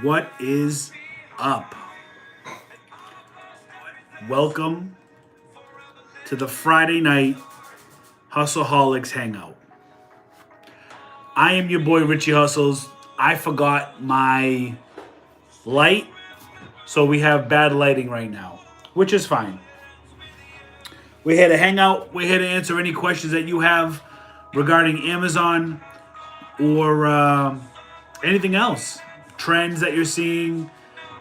What is up? Welcome to the Friday night Hustleholics Hangout. I am your boy Richie Hustles. I forgot my light, so we have bad lighting right now, which is fine. We're here to hang out. We're here to answer any questions that you have regarding Amazon or anything else. Trends that you're seeing,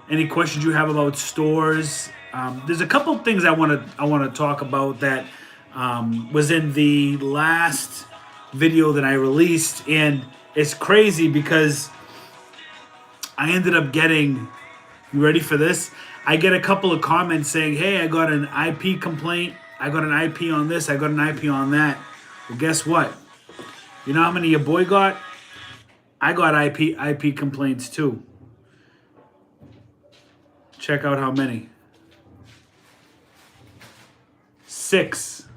any questions you have about stores. There's a couple things I want to talk about that was in the last video that I released, and it's crazy because I ended up getting. You ready for this? I get a couple of comments saying, "Hey, I got an IP complaint. I got an IP on this. I got an IP on that." Well, guess what? You know how many your boy got? I got IP complaints too. Check out how many. 6.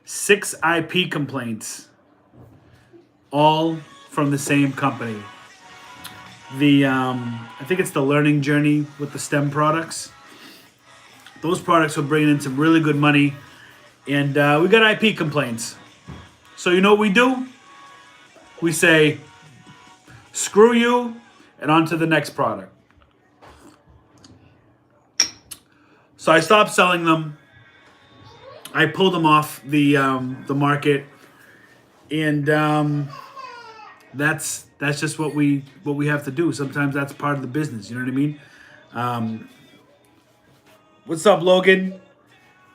6 IP complaints. All from the same company. I think it's the learning journey with the STEM products. Those products are bringing in some really good money. And we got IP complaints. So you know what we do? We say, screw you, and on to the next product. So I stopped selling them. I pulled them off the market, and that's just what we have to do. Sometimes that's part of the business. You know what I mean? What's up, Logan?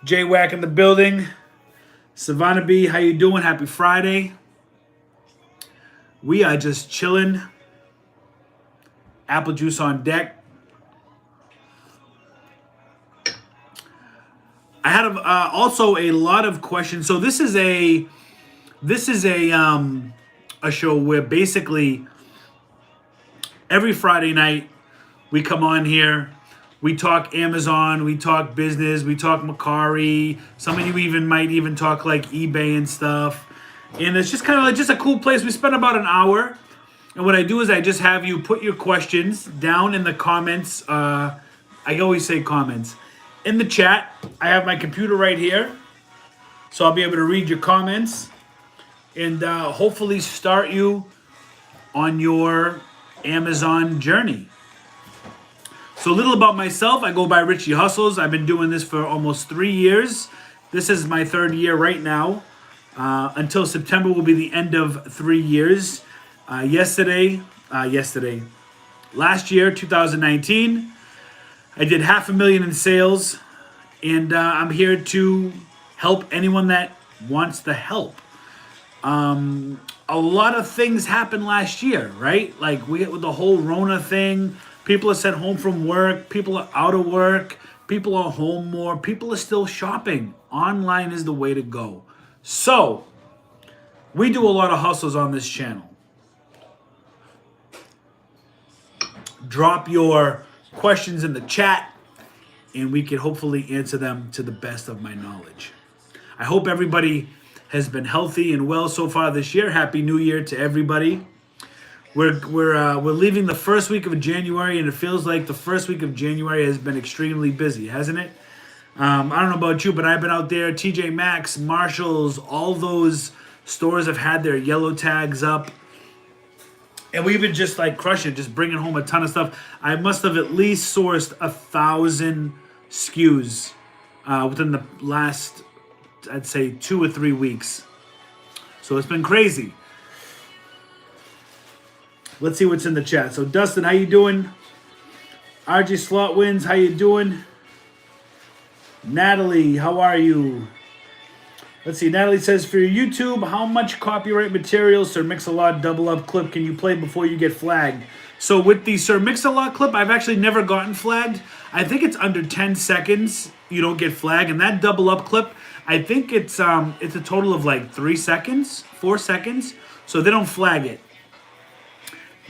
J-Wack in the building. Savannah B, how you doing? Happy Friday. We are just chilling. Apple juice on deck. I had also a lot of questions. So this is a show where basically every Friday night we come on here. We talk Amazon, we talk business, we talk Macari. Some of you might talk like eBay and stuff. And it's just kind of like just a cool place. We spend about an hour. And what I do is I just have you put your questions down in the comments. I always say comments. In the chat, I have my computer right here. So I'll be able to read your comments and hopefully start you on your Amazon journey. So a little about myself. I go by Richie Hustles. I've been doing this for almost 3 years. This is my 3rd year right now. Until September will be the end of 3 years. Last year, 2019, I did $500,000 in sales, and I'm here to help anyone that wants the help. A lot of things happened last year, right? Like with the whole Rona thing, people are sent home from work, people are out of work, people are home more, people are still shopping. Online is the way to go. So, we do a lot of hustles on this channel. Drop your questions in the chat, and we can hopefully answer them to the best of my knowledge. I hope everybody has been healthy and well so far this year. Happy New Year to everybody. We're leaving the first week of January, and it feels like the first week of January has been extremely busy, hasn't it? I don't know about you, but I've been out there. TJ Maxx, Marshalls, all those stores have had their yellow tags up. And we've been just like crushing, just bringing home a ton of stuff. I must have at least sourced 1,000 SKUs within the last, I'd say, 2 or 3 weeks. So it's been crazy. Let's see what's in the chat. So Dustin, how you doing? RG Slot Wins, how you doing? Natalie, how are you? Let's see. Natalie says, for your YouTube, how much copyright material Sir Mix-a-Lot double up clip can you play before you get flagged? So with the Sir Mix-a-Lot clip, I've actually never gotten flagged. I think it's under 10 seconds you don't get flagged. And that double up clip, I think it's a total of like 3 seconds, 4 seconds. So they don't flag it.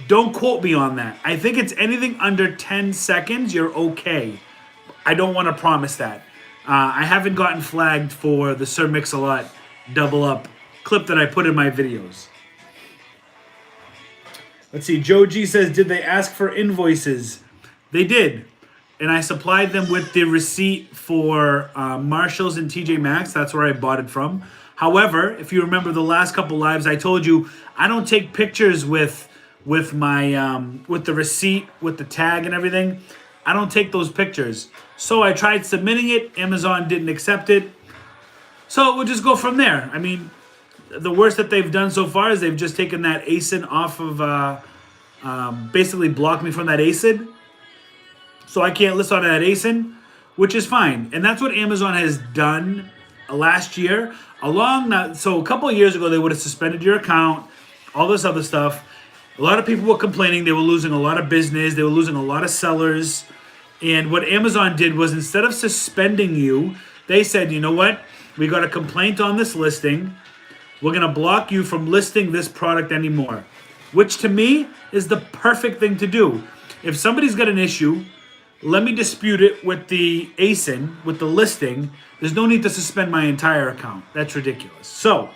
Don't quote me on that. I think it's anything under 10 seconds, you're okay. I don't want to promise that. I haven't gotten flagged for the Sir Mix-a-Lot double up clip that I put in my videos. Let's see. Joe G says, did they ask for invoices? They did. And I supplied them with the receipt for Marshalls and TJ Maxx. That's where I bought it from. However, if you remember the last couple lives, I told you I don't take pictures with my with the receipt, with the tag and everything. I don't take those pictures. So I tried submitting it. Amazon didn't accept it. So we'll just go from there. I mean, the worst that they've done so far is they've just taken that ASIN off of, basically blocked me from that ASIN. So I can't list on that ASIN, which is fine. And that's what Amazon has done last year. So a couple of years ago, they would have suspended your account, all this other stuff. A lot of people were complaining they were losing a lot of business. They were losing a lot of sellers. And what Amazon did was instead of suspending you, they said, you know what? We got a complaint on this listing. We're going to block you from listing this product anymore, which to me is the perfect thing to do. If somebody's got an issue, let me dispute it with the ASIN, with the listing. There's no need to suspend my entire account. That's ridiculous. So,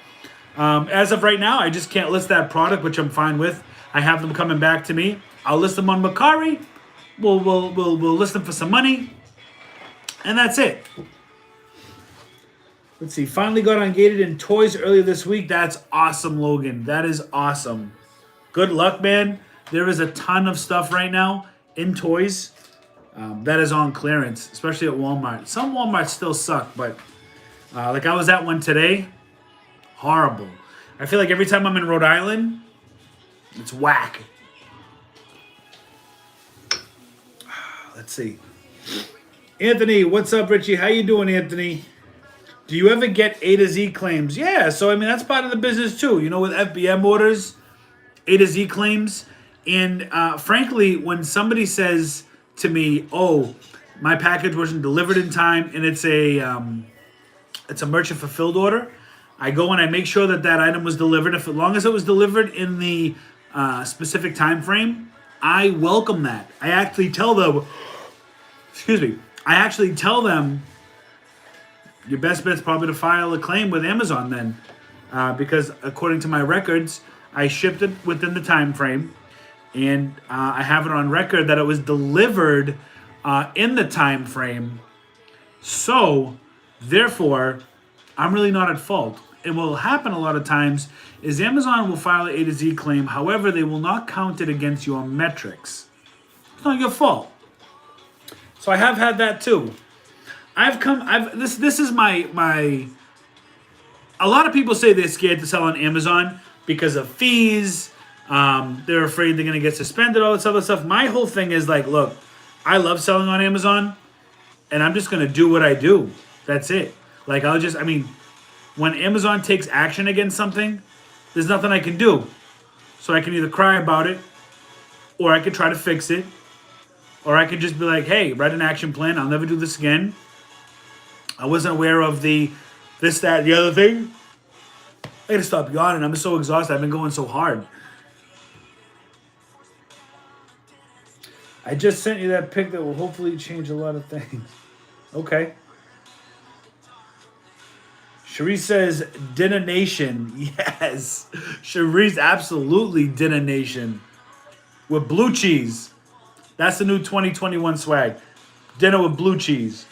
as of right now, I just can't list that product, which I'm fine with. I have them coming back to me. I'll list them on Mercari. We'll list them for some money, and that's it. Let's see. Finally got ungated in toys earlier this week. That's awesome, Logan. That is awesome. Good luck, man. There is a ton of stuff right now in toys that is on clearance, especially at Walmart. Some Walmarts still suck, but like I was at one today. Horrible. I feel like every time I'm in Rhode Island, it's whack. Let's see. Anthony, what's up, Richie? How you doing, Anthony? Do you ever get A to Z claims? Yeah, so I mean, that's part of the business too. You know, with FBM orders, A to Z claims. And frankly, when somebody says to me, oh, my package wasn't delivered in time and it's a merchant fulfilled order, I go and I make sure that that item was delivered. If as long as it was delivered in the specific time frame, I welcome that. I actually tell them, your best bet's probably to file a claim with Amazon then, because according to my records, I shipped it within the time frame, and I have it on record that it was delivered in the time frame. So, therefore, I'm really not at fault. And what will happen a lot of times is Amazon will file an A to Z claim. However, they will not count it against your metrics. It's not your fault. So I have had that too. This is my a lot of people say they're scared to sell on Amazon because of fees. They're afraid they're going to get suspended, all this other stuff. My whole thing is like, look, I love selling on Amazon, and I'm just going to do what I do. That's it. Like, when Amazon takes action against something, there's nothing I can do. So I can either cry about it, or I could try to fix it, or I could just be like, hey, write an action plan. I'll never do this again. I wasn't aware of this, that, the other thing. I gotta stop yawning. I'm so exhausted. I've been going so hard. I just sent you that pic that will hopefully change a lot of things. Okay. Cherise says, Dinner Nation. Yes. Cherise, absolutely Dinner Nation. With blue cheese. That's the new 2021 swag. Dinner with blue cheese.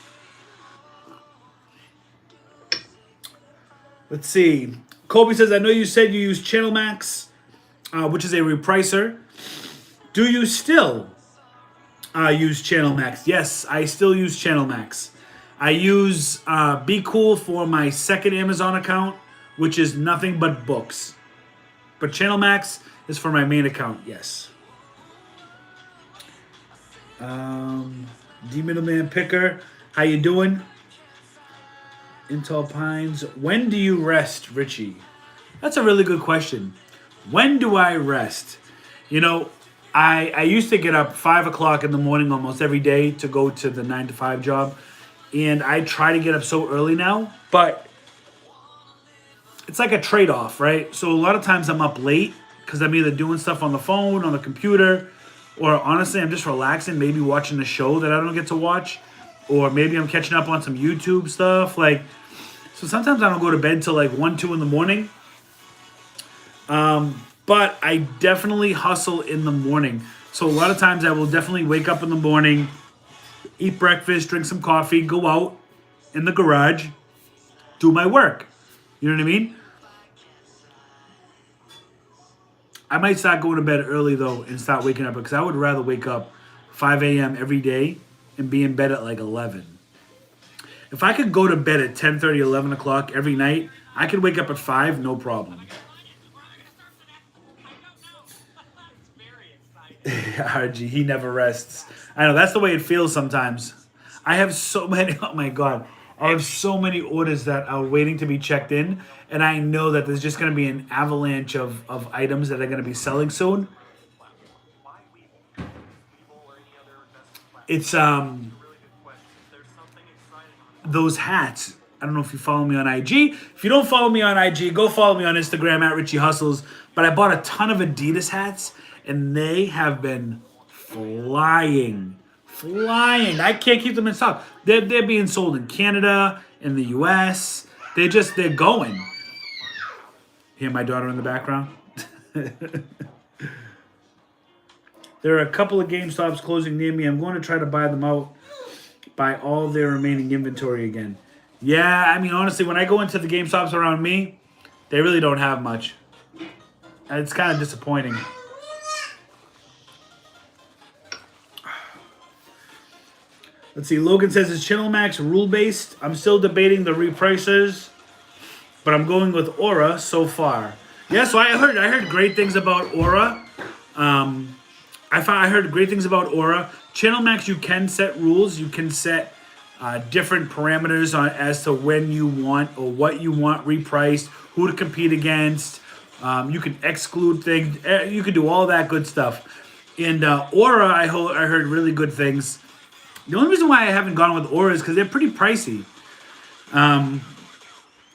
Let's see. Kobe says, I know you said you use Channel Max, which is a repricer. Do you still use Channel Max? Yes, I still use Channel Max. I use BQOOL for my second Amazon account, which is nothing but books. But Channel Max is for my main account, yes. D Middleman Picker, how you doing? Intel Pines, when do you rest, Richie? That's a really good question. When do I rest? You know, I used to get up 5 o'clock in the morning almost every day to go to the 9 to 5 job. And I try to get up so early now, but it's like a trade-off, right? So a lot of times I'm up late because I'm either doing stuff on the phone, on the computer, or honestly, I'm just relaxing, maybe watching a show that I don't get to watch, or maybe I'm catching up on some YouTube stuff. So sometimes I don't go to bed till like 1, 2 in the morning. But but I definitely hustle in the morning. So a lot of times I will definitely wake up in the morning, eat breakfast, drink some coffee, go out in the garage, do my work. You know what I mean? I might start going to bed early though and start waking up because I would rather wake up 5 a.m. every day and be in bed at like 11. If I could go to bed at 10:30, 11 o'clock every night, I could wake up at 5, no problem. RG, he never rests. I know, that's the way it feels sometimes. I have so many, oh my God. I have so many orders that are waiting to be checked in, and I know that there's just going to be an avalanche of items that are going to be selling soon. It's those hats. I don't know if you follow me on IG. If you don't follow me on IG, go follow me on Instagram at Richie Hustles. But I bought a ton of Adidas hats, and they have been flying. Flying. I can't keep them in stock. They're being sold in Canada, in the US. They're going. Hear my daughter in the background? There are a couple of GameStops closing near me. I'm going to try to buy them out, buy all their remaining inventory again. Yeah, I mean, honestly, when I go into the GameStops around me, they really don't have much. It's kind of disappointing. Let's see. Logan says, is Channel Max rule-based? I'm still debating the repricers, but I'm going with Aura so far. Yeah, so I heard great things about Aura. I heard great things about Aura. Channel Max, you can set rules. You can set different parameters as to when you want or what you want repriced, who to compete against. You can exclude things. You can do all that good stuff. And Aura, I heard really good things. The only reason why I haven't gone with Aura is because they're pretty pricey. $100.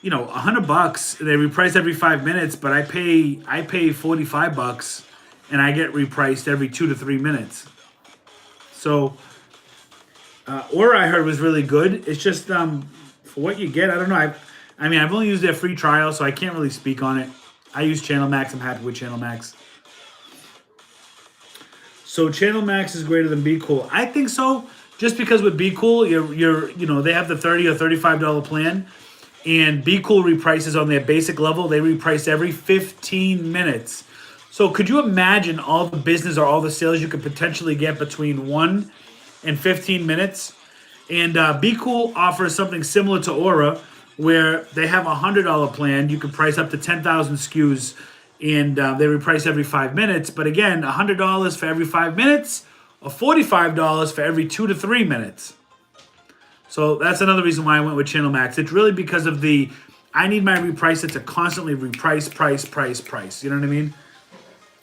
They reprice every 5 minutes, but I pay $45, and I get repriced every 2 to 3 minutes. So Aura, I heard, was really good. It's just for what you get, I don't know. I've only used their free trial, so I can't really speak on it. I use Channel Max. I'm happy with Channel Max. So Channel Max is greater than BQOOL. I think so. Just because with BQOOL, they have the $30 or $35 plan, and BQOOL reprices on their basic level. They reprice every 15 minutes. So could you imagine all the business or all the sales you could potentially get between 1 and 15 minutes? And BQOOL offers something similar to Aura, where they have a $100 plan. You can price up to 10,000 SKUs, and they reprice every 5 minutes. But again, $100 for every 5 minutes, or $45 for every 2 to 3 minutes. So that's another reason why I went with Channel Max. It's really because of I need my repricer to constantly reprice, price. You know what I mean?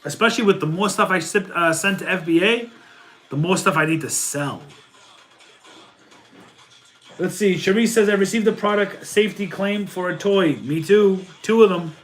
Especially with the more stuff I send to FBA, the more stuff I need to sell. Let's see. Cherise says, I received a product safety claim for a toy. Me too. 2 of them.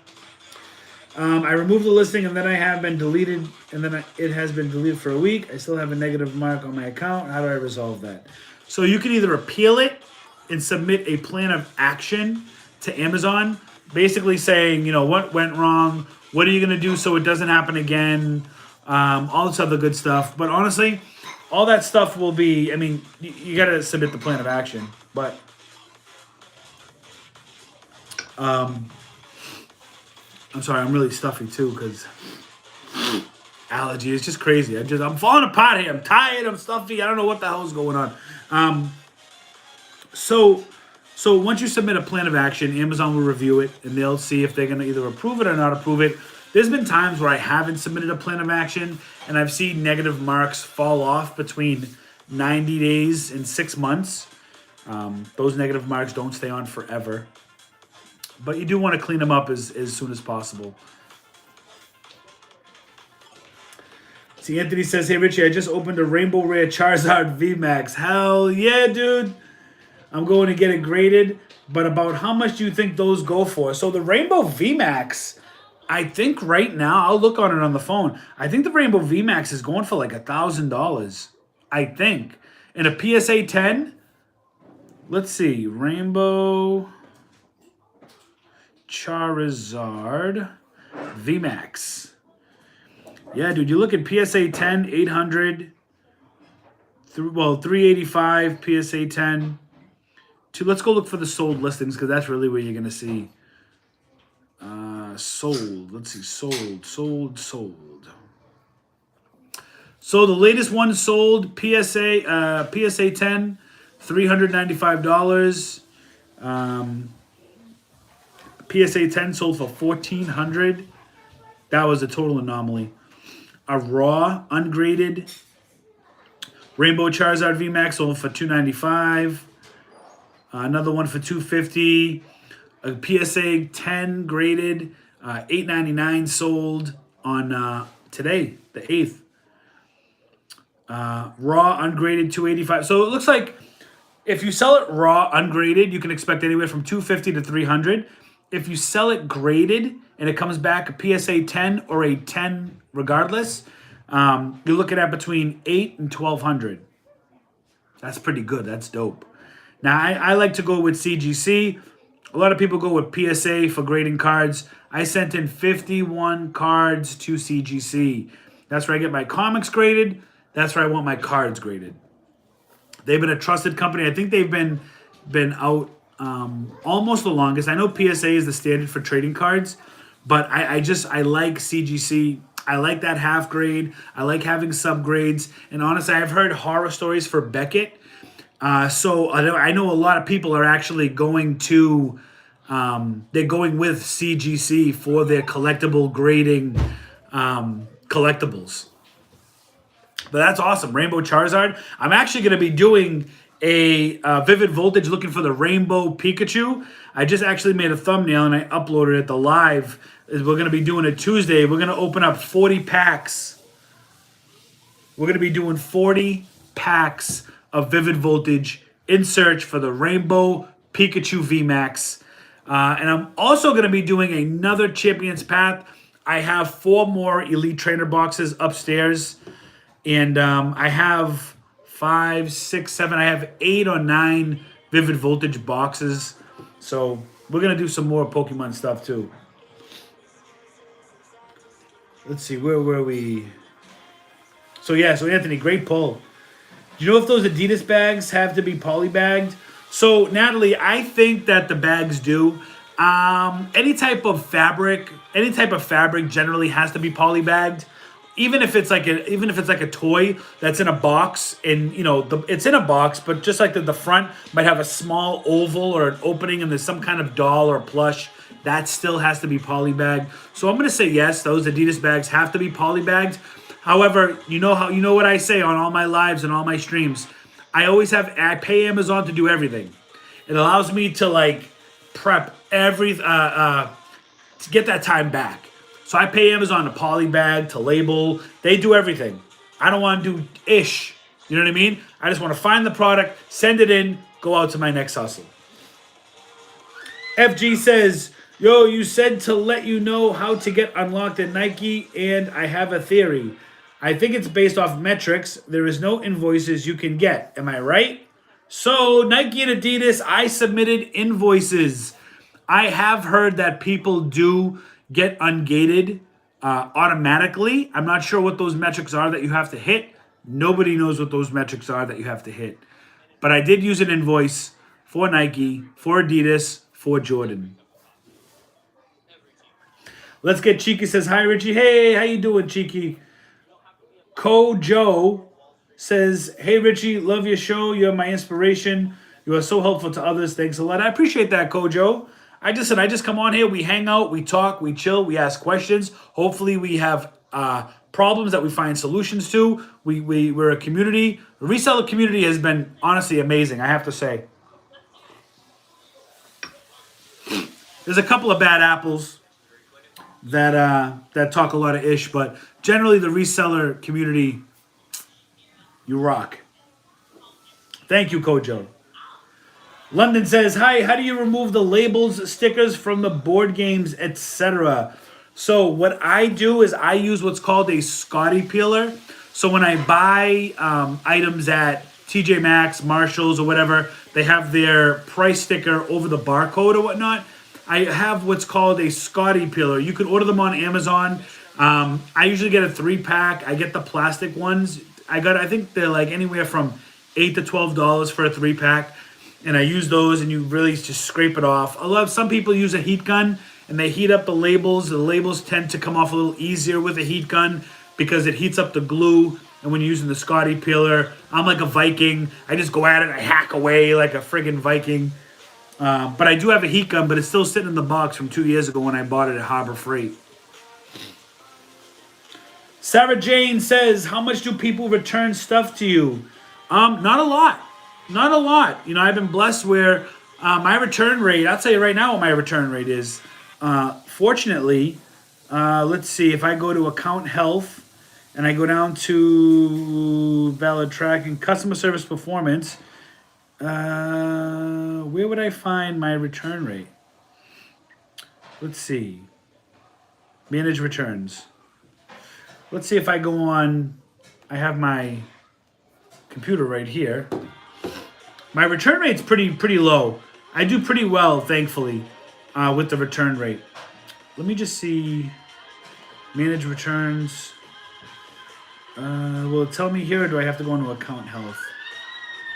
I removed the listing, and then I have been deleted, and then it has been deleted for a week. I still have a negative mark on my account. How do I resolve that? So you can either appeal it and submit a plan of action to Amazon, basically saying, what went wrong, what are you going to do so it doesn't happen again, all this other good stuff. But honestly, all that stuff will be, you got to submit the plan of action. But I'm sorry, I'm really stuffy too because allergy is just crazy. I'm falling apart here. I'm tired. I'm stuffy. I don't know what the hell's going on. So once you submit a plan of action, Amazon will review it, and they'll see if they're going to either approve it or not approve it. There's been times where I haven't submitted a plan of action, and I've seen negative marks fall off between 90 days and 6 months. Those negative marks don't stay on forever. But you do want to clean them up as soon as possible. See, Anthony says, hey, Richie, I just opened a Rainbow Rare Charizard VMAX. Hell yeah, dude. I'm going to get it graded. But about how much do you think those go for? So the Rainbow VMAX, I think right now, I'll look on it on the phone. I think the Rainbow VMAX is going for like $1,000. I think. And a PSA 10, let's see, Rainbow Charizard VMAX. Yeah, dude, you look at PSA 10, 800, 385, PSA 10. Let's go look for the sold listings because that's really where you're going to see sold. Let's see, sold. So the latest one sold PSA 10, $395. PSA 10 sold for $1,400. That was a total anomaly. A raw, ungraded Rainbow Charizard VMAX sold for $295. Another one for $250. A PSA 10 graded, $899 sold on today, the 8th. Raw ungraded $285. So it looks like if you sell it raw ungraded, you can expect anywhere from $250 to $300. If you sell it graded and it comes back a PSA 10 or a 10 regardless, you're looking at between $800 and $1,200. That's pretty good. That's dope. Now, I like to go with CGC. A lot of people go with PSA for grading cards. I sent in 51 cards to CGC. That's where I get my comics graded. That's where I want my cards graded. They've been a trusted company. I think they've been out almost the longest. I know PSA is the standard for trading cards, but I like CGC. I like that half grade. I like having subgrades. And honestly, I've heard horror stories for Beckett. So I know a lot of people are actually going to, they're going with CGC for their collectible grading collectibles. But that's awesome. Rainbow Charizard. I'm actually going to be doing a Vivid Voltage looking for the Rainbow Pikachu. I just actually made a thumbnail and I uploaded it. The live is we're going to be doing it Tuesday. We're going to open up 40 packs. We're going to be doing 40 packs of Vivid Voltage in search for the Rainbow Pikachu VMAX. And I'm also going to be doing another Champions Path. I have 4 more Elite Trainer boxes upstairs. And I have 5, 6, 7. I have 8 or 9 Vivid Voltage boxes. So we're going to do some more Pokemon stuff too. Let's see, where were we? So Anthony, great pull. Do you know if those Adidas bags have to be polybagged? So Natalie, I think that the bags do. Any type of fabric generally has to be polybagged. Even if it's like a toy that's in a box, and it's in a box, but just like the front might have a small oval or an opening, and there's some kind of doll or plush, that still has to be polybagged. So I'm gonna say yes, those Adidas bags have to be polybagged. However, you know what I say on all my lives and all my streams. I pay Amazon to do everything. It allows me to prep to get that time back. So I pay Amazon to polybag, to label. They do everything. I don't want to do ish. You know what I mean? I just want to find the product, send it in, go out to my next hustle. FG says, yo, you said to let you know how to get unlocked at Nike, and I have a theory. I think it's based off metrics. There is no invoices you can get. Am I right? So Nike and Adidas, I submitted invoices. I have heard that people do get ungated automatically. I'm not sure what those metrics are that you have to hit. Nobody knows what those metrics are that you have to hit. But I did use an invoice for Nike, for Adidas, for Jordan. Let's get Cheeky says, hi, Richie. Hey, how you doing, Cheeky? Joe says, hey, Richie, love your show. You're my inspiration. You are so helpful to others. Thanks a lot. I appreciate that, Joe. I just come on here. We hang out, we talk, we chill, we ask questions. Hopefully we have problems that we find solutions to. We're a community. The reseller community has been honestly amazing, I have to say. There's a couple of bad apples that talk a lot of ish, but generally the reseller community, you rock. Thank you, Kojo. London says, hi, how do you remove the labels, stickers from the board games, etc.? So what I do is I use what's called a Scotty peeler. So when I buy items at TJ Maxx, Marshalls, or whatever, they have their price sticker over the barcode or whatnot. I have what's called a Scotty peeler. You can order them on Amazon. I usually get a 3-pack. I get the plastic ones. I think they're like anywhere from $8 to $12 for a 3-pack. And I use those, and you really just scrape it off. Some people use a heat gun, and they heat up the labels. The labels tend to come off a little easier with a heat gun because it heats up the glue. And when you're using the Scotty peeler, I'm like a Viking. I just go at it, I hack away like a friggin' Viking. But I do have a heat gun, but it's still sitting in the box from 2 years ago when I bought it at Harbor Freight. Sarah Jane says, how much do people return stuff to you? Not a lot. Not a lot. You know, I've been blessed where my return rate, I'll tell you right now what my return rate is. Fortunately, let's see, if I go to account health and I go down to valid tracking, customer service performance, where would I find my return rate? Let's see. Manage returns. Let's see if I go on, I have my computer right here. My return rate's pretty low. I do pretty well, thankfully, with the return rate. Let me just see, manage returns. Will it tell me here, or do I have to go into account health?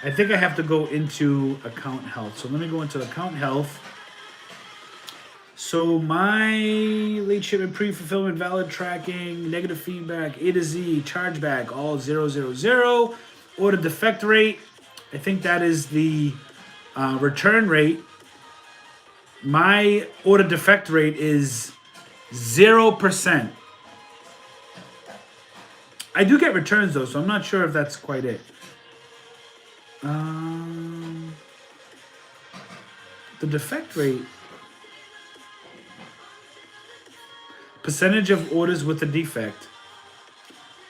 I think I have to go into account health. So let me go into account health. So my late shipment, pre-fulfillment, valid tracking, negative feedback, A to Z, chargeback, all 000. Order defect rate, I think that is the return rate. My order defect rate is 0%. I do get returns though, so I'm not sure if that's quite it. The defect rate. Percentage of orders with a defect.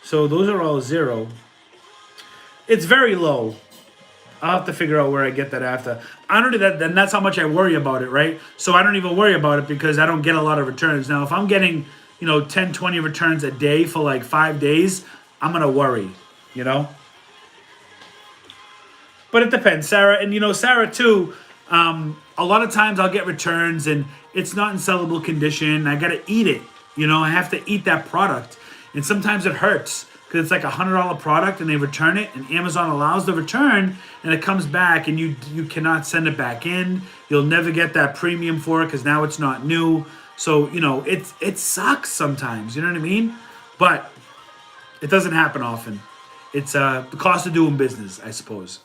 So those are all 0. It's very low. I'll have to figure out where I get that after. I don't do that, then that's how much I worry about it, right? So I don't even worry about it because I don't get a lot of returns. Now, if I'm getting, 10, 20 returns a day for like 5 days, I'm going to worry, But it depends, Sarah. And, Sarah, too, a lot of times I'll get returns and it's not in sellable condition. I got to eat it. I have to eat that product. And sometimes it hurts because it's like a $100 product and they return it and Amazon allows the return and it comes back and you cannot send it back in. You'll never get that premium for it because now it's not new. So, it sucks sometimes. You know what I mean? But it doesn't happen often. It's the cost of doing business, I suppose.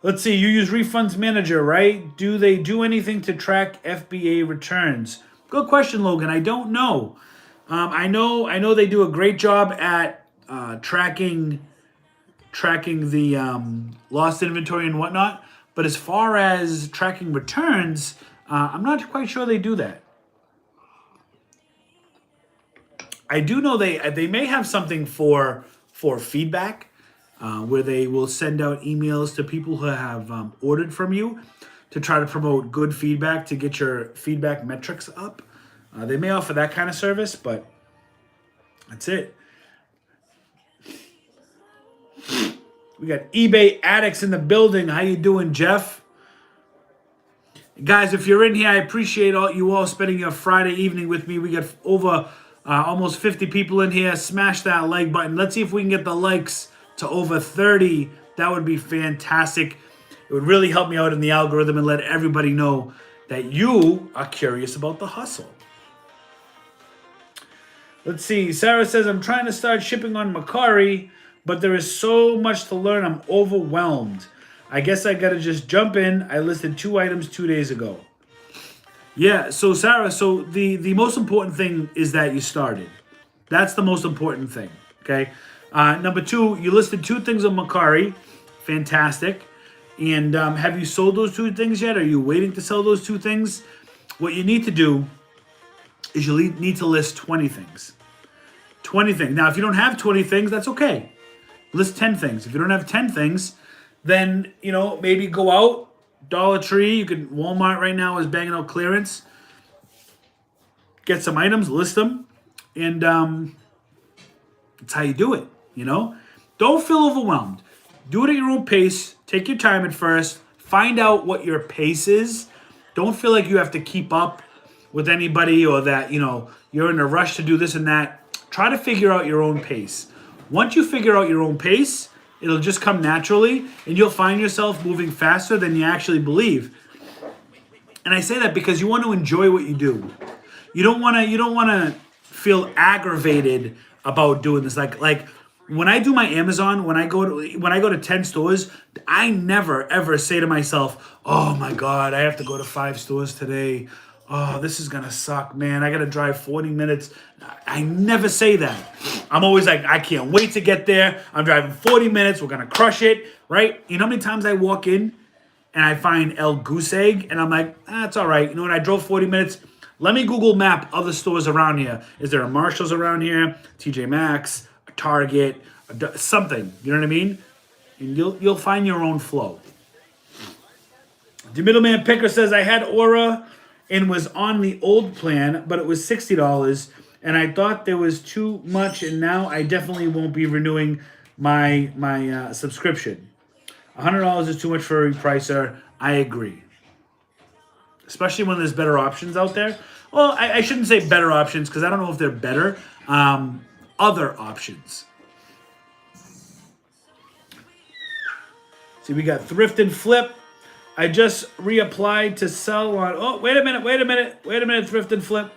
Let's see, you use Refunds Manager, right? Do they do anything to track FBA returns? Good question, Logan. I don't know. I know they do a great job at tracking the lost inventory and whatnot. But as far as tracking returns, I'm not quite sure they do that. I do know they may have something for feedback. Where they will send out emails to people who have ordered from you to try to promote good feedback to get your feedback metrics up. They may offer that kind of service, but that's it. We got eBay addicts in the building. How you doing, Jeff? Guys, if you're in here, I appreciate you all spending your Friday evening with me. We got over almost 50 people in here. Smash that like button. Let's see if we can get the likes to over 30. That would be fantastic. It would really help me out in the algorithm and let everybody know that you are curious about the hustle. Let's see. Sarah says, I'm trying to start shipping on Mercari, but there is so much to learn. I'm overwhelmed. I guess I got to just jump in. I listed 2 items 2 days ago. Yeah, so Sarah, the most important thing is that you started. That's the most important thing, okay? Number 2, you listed 2 things on Mercari. Fantastic. And have you sold those 2 things yet? Are you waiting to sell those 2 things? What you need to do is you need to list 20 things. 20 things. Now, if you don't have 20 things, that's okay. List 10 things. If you don't have 10 things, then, maybe go out. Dollar Tree, Walmart right now is banging out clearance. Get some items, list them. And that's how you do it. Don't feel overwhelmed. Do it at your own pace. Take your time at first. Find out what your pace is. Don't feel like you have to keep up with anybody, or that, you're in a rush to do this and that. Try to figure out your own pace. Once you figure out your own pace, it'll just come naturally, and you'll find yourself moving faster than you actually believe. And I say that because you want to enjoy what you do. You don't want to feel aggravated about doing this. Like when I do my Amazon, when I go to 10 stores, I never ever say to myself, "Oh my God, I have to go to 5 stores today. Oh, this is gonna suck, man. I gotta drive 40 minutes." I never say that. I'm always like, I can't wait to get there. I'm driving 40 minutes. We're gonna crush it, right? You know how many times I walk in and I find El Goose Egg and I'm like, it's all right. You know what? I drove 40 minutes. Let me Google map other stores around here. Is there a Marshall's around here? TJ Maxx, a Target, something. You know what I mean? And you'll find your own flow. The middleman picker says, I had Aura and was on the old plan, but it was $60, and I thought there was too much, and now I definitely won't be renewing my subscription. $100 is too much for a Repricer. I agree. Especially when there's better options out there. Well, I shouldn't say better options because I don't know if they're better. Other options. See, we got Thrift and Flip. I just reapplied to sell on... Oh, wait a minute, Thrift and Flip.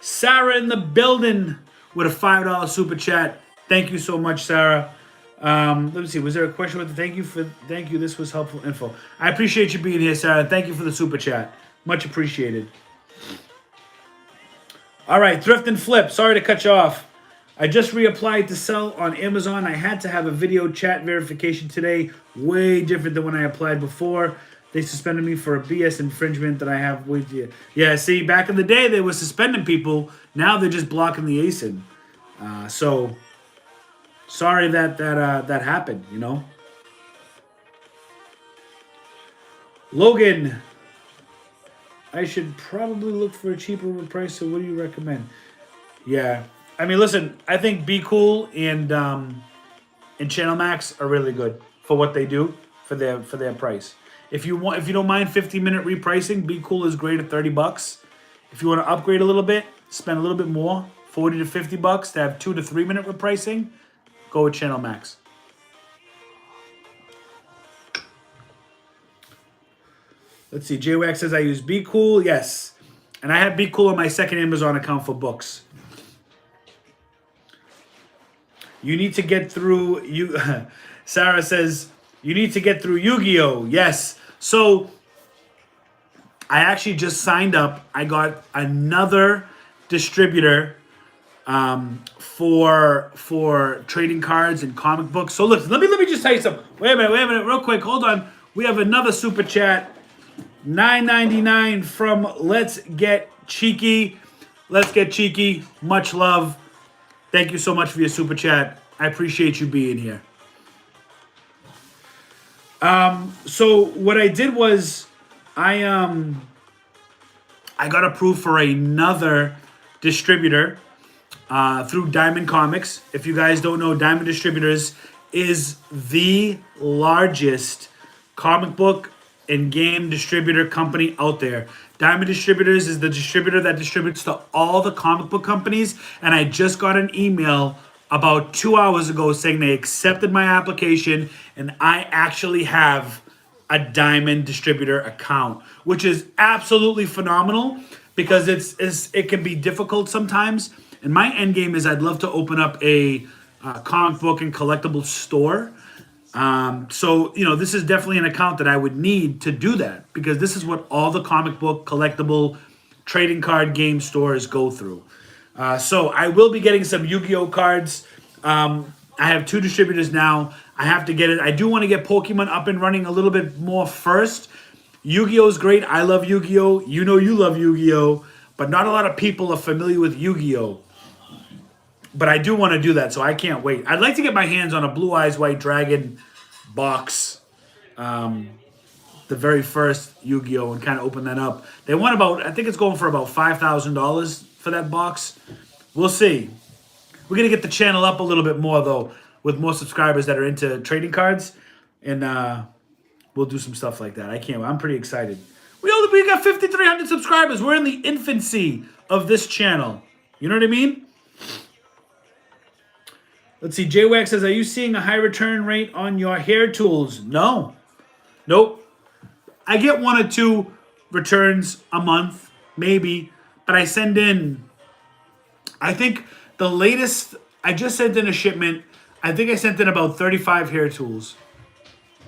Sarah in the building with a $5 super chat. Thank you so much, Sarah. Let me see. Was there a question with the thank you? This was helpful info. I appreciate you being here, Sarah. Thank you for the super chat. Much appreciated. All right, Thrift and Flip. Sorry to cut you off. I just reapplied to sell on Amazon. I had to have a video chat verification today. Way different than when I applied before. They suspended me for a BS infringement that I have with you. Yeah, see, back in the day, they were suspending people. Now they're just blocking the ASIN. So, sorry that happened, you know. Logan, I should probably look for a cheaper price, so what do you recommend? Yeah. I mean, listen, I think BQOOL and Channel Max are really good for what they do for their price. If you don't mind 15-minute repricing, BQOOL is great at $30. If you want to upgrade a little bit, spend a little bit more, $40 to $50 to have 2 to 3 minute repricing, go with Channel Max. Let's see. JWAC says I use BQOOL. Yes, and I have BQOOL on my second Amazon account for books. You need to get through you. Sarah says you need to get through Yu-Gi-Oh. Yes. So I actually just signed up. I got another distributor for trading cards and comic books. So look, let me just tell you something. Wait a minute, real quick. Hold on. We have another super chat. $9.99 from Let's Get Cheeky. Let's Get Cheeky. Much love. Thank you so much for your super chat. I appreciate you being here. So what I did was I got approved for another distributor through Diamond Comics. If you guys don't know, Diamond Distributors is the largest comic book and game distributor company out there. Diamond Distributors is the distributor that distributes to all the comic book companies, and I just got an email about 2 hours ago saying they accepted my application and I actually have a Diamond Distributor account, which is absolutely phenomenal because it can be difficult sometimes. And my end game is I'd love to open up a comic book and collectible store. So, this is definitely an account that I would need to do that because this is what all the comic book, collectible, trading card game stores go through. So I will be getting some Yu-Gi-Oh cards. I have 2 distributors now. I have to get it. I do want to get Pokemon up and running a little bit more first. Yu-Gi-Oh is great. I love Yu-Gi-Oh. You know you love Yu-Gi-Oh, but not a lot of people are familiar with Yu-Gi-Oh. But I do want to do that, so I can't wait. I'd like to get my hands on a Blue Eyes White Dragon box, the very first Yu-Gi-Oh, and kind of open that up. They want I think it's going for about $5,000 for that box. We'll see. We're going to get the channel up a little bit more, though, with more subscribers that are into trading cards, and we'll do some stuff like that. I'm pretty excited. We got 5,300 subscribers. We're in the infancy of this channel. You know what I mean? Let's see. J-Wax says, are you seeing a high return rate on your hair tools? No. Nope. I get 1 or 2 returns a month, maybe. But I send in, I think the latest, I just sent in a shipment. I think I sent in about 35 hair tools.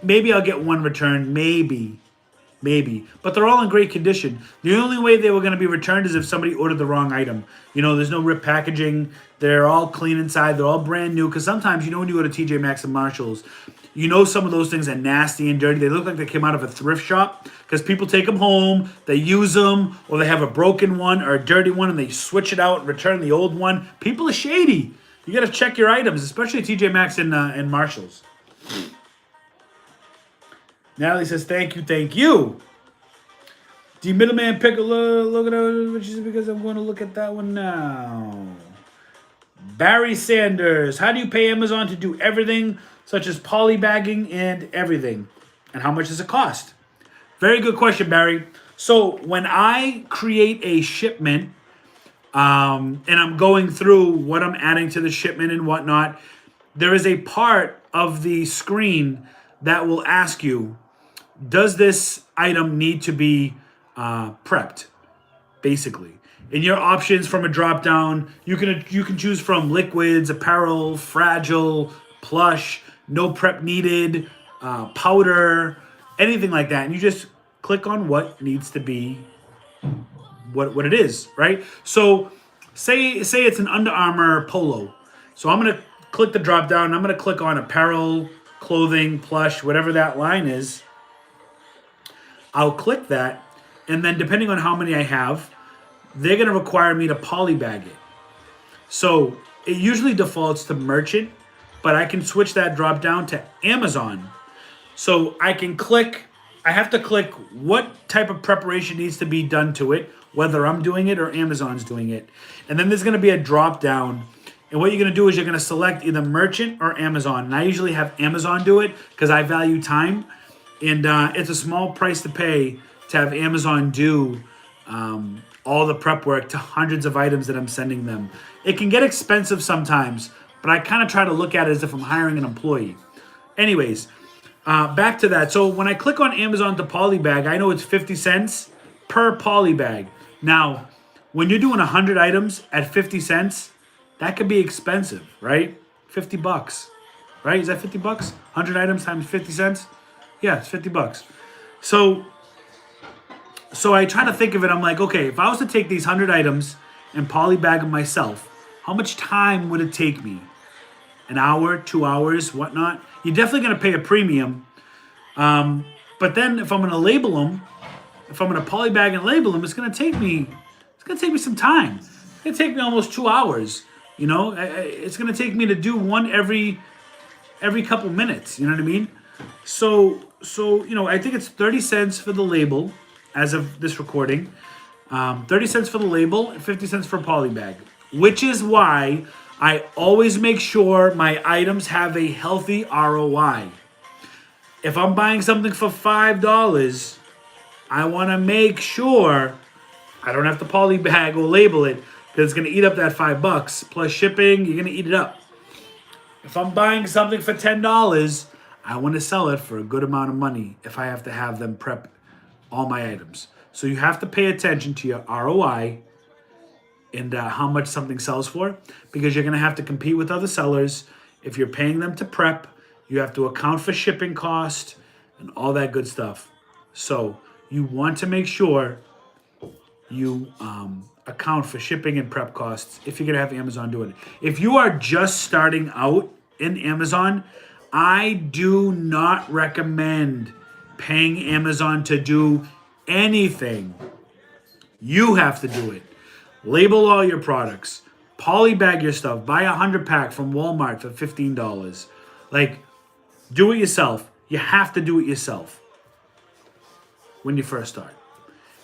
Maybe I'll get 1 return. Maybe. But they're all in great condition. The only way they were going to be returned is if somebody ordered the wrong item. You know, there's no rip packaging. They're all clean inside. They're all brand new. Because sometimes, you know, when you go to TJ Maxx and Marshalls, you know some of those things are nasty and dirty. They look like they came out of a thrift shop because people take them home, they use them, or they have a broken one or a dirty one, and they switch it out and return the old one. People are shady. You got to check your items, especially at TJ Maxx and Marshalls. Natalie says, thank you. The middleman pick a look at it, which is because I'm going to look at that one now. Barry Sanders, how do you pay Amazon to do everything, such as polybagging and everything? And how much does it cost? Very good question, Barry. So when I create a shipment, and I'm going through what I'm adding to the shipment and whatnot, there is a part of the screen that will ask you, does this item need to be prepped, basically? In your options from a drop down, you can choose from liquids, apparel, fragile, plush, no prep needed, powder, anything like that. And you just click on what needs to be, what it is, right? So say it's an Under Armour polo. So I'm going to click the drop down. And I'm going to click on apparel, clothing, plush, whatever that line is. I'll click that, and then depending on how many I have, they're going to require me to polybag it. So it usually defaults to merchant, but I can switch that drop down to Amazon. So I have to click what type of preparation needs to be done to it, whether I'm doing it or Amazon's doing it. And then there's going to be a drop down. And what you're going to do is you're going to select either merchant or Amazon. And I usually have Amazon do it because I value time. And it's a small price to pay to have Amazon do all the prep work to hundreds of items that I'm sending them. It can get expensive sometimes, but I kind of try to look at it as if I'm hiring an employee. Anyways, back to that. So when I click on Amazon to polybag, I know it's 50 cents per polybag. Now, when you're doing 100 items at 50 cents, that could be expensive, right? 50 bucks, right? Is that 50 bucks? 100 items times 50 cents? Yeah, it's 50 bucks. So I try to think of it. I'm like, okay, if I was to take these 100 items and polybag them myself, how much time would it take me? An hour, 2 hours, whatnot? You're definitely going to pay a premium. But then if I'm going to label them, if I'm going to polybag and label them, it's going to take me some time. It's going to take me almost 2 hours. You know, it's going to take me to do one every couple minutes. You know what I mean? So you know, I think it's 30 cents for the label as of this recording. 30 cents for the label and 50 cents for polybag, which is why I always make sure my items have a healthy ROI. If I'm buying something for $5, I want to make sure I don't have to polybag or label it because it's going to eat up that $5 plus shipping. You're going to eat it up. If I'm buying something for $10, I want to sell it for a good amount of money if I have to have them prep all my items. So you have to pay attention to your ROI and how much something sells for, because you're going to have to compete with other sellers. If you're paying them to prep, you have to account for shipping cost and all that good stuff. So you want to make sure you account for shipping and prep costs if you're going to have Amazon do it. If you are just starting out in Amazon, I do not recommend paying Amazon to do anything. You have to do it. Label all your products. Polybag your stuff. Buy a 100-pack from Walmart for $15. Like, do it yourself. You have to do it yourself when you first start.